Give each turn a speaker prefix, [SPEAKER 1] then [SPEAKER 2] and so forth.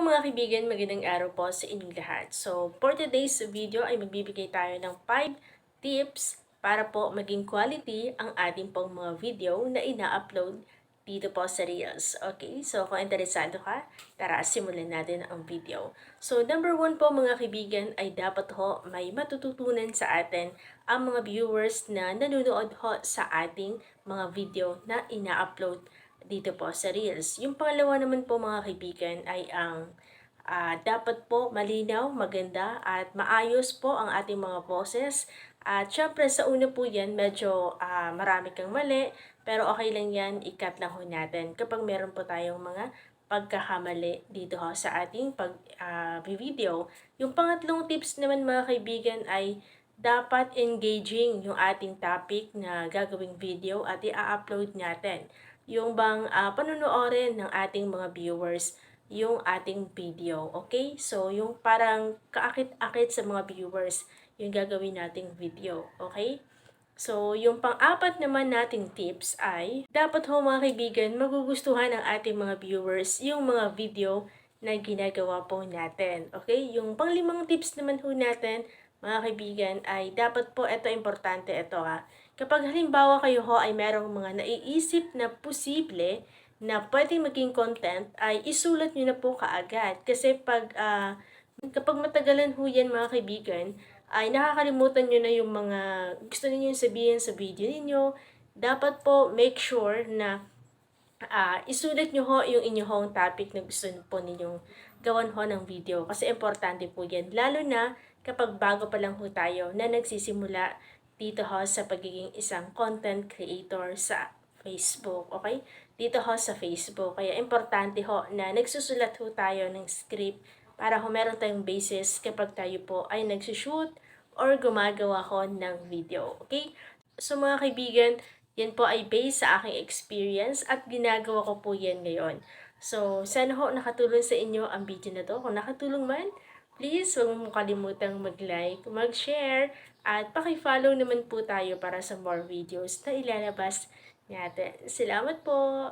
[SPEAKER 1] mga kaibigan, magandang araw po sa inyong lahat. So, for today's video ay magbibigay tayo ng 5 tips para po maging quality ang ating pong mga video na ina-upload dito po sa Reels. Okay, so kung interesado ka, tara simulan natin ang video. So, number 1 po mga kaibigan ay dapat ho may matututunan sa atin ang mga viewers na nanonood ho sa ating mga video na ina-upload dito po sa Reels. Yung pangalawa naman po mga kaibigan ay ang dapat po malinaw, maganda at maayos po ang ating mga boses. At syempre sa una po yan, medyo marami kang mali, pero okay lang yan, i-cut lang ho natin kapag meron po tayong mga pagkakamali dito ho sa ating video. Yung pangatlong tips naman mga kaibigan ay dapat engaging yung ating topic na gagawing video at i-upload natin yung bang panunuorin ng ating mga viewers yung ating video. Okay? So, yung parang kaakit-akit sa mga viewers yung gagawin nating video. Okay? So, yung pang-apat naman nating tips ay dapat ho mga kaibigan magugustuhan ng ating mga viewers yung mga video na ginagawa po natin. Okay? Yung pang-limang tips naman ho natin mga kaibigan ay dapat po, ito importante ito kapag halimbawa kayo ho ay merong mga naiisip na posible na pwedeng maging content, ay isulat nyo na po kaagad. Kasi kapag matagalan ho yan mga kaibigan, ay nakakalimutan nyo na yung mga gusto niyo sabihin sa video ninyo. Dapat po make sure na isulat nyo ho yung inyong topic na gusto po ninyong gawan ho ng video. Kasi importante po yan. Lalo na kapag bago pa lang ho tayo na nagsisimula dito ho sa pagiging isang content creator sa Facebook, okay? Dito ho sa Facebook. Kaya importante ho na nagsusulat ho tayo ng script para ho meron tayong basis kapag tayo po ay nagsushoot or gumagawa ho ng video, okay? So mga kaibigan, yan po ay based sa aking experience at ginagawa ko po yan ngayon. So, sana ho nakatulong sa inyo ang video na to. Kung nakatulong man, please huwag mo kalimutang mag-like, mag-share, at paki-follow naman po tayo para sa more videos na ilalabas natin. Salamat po!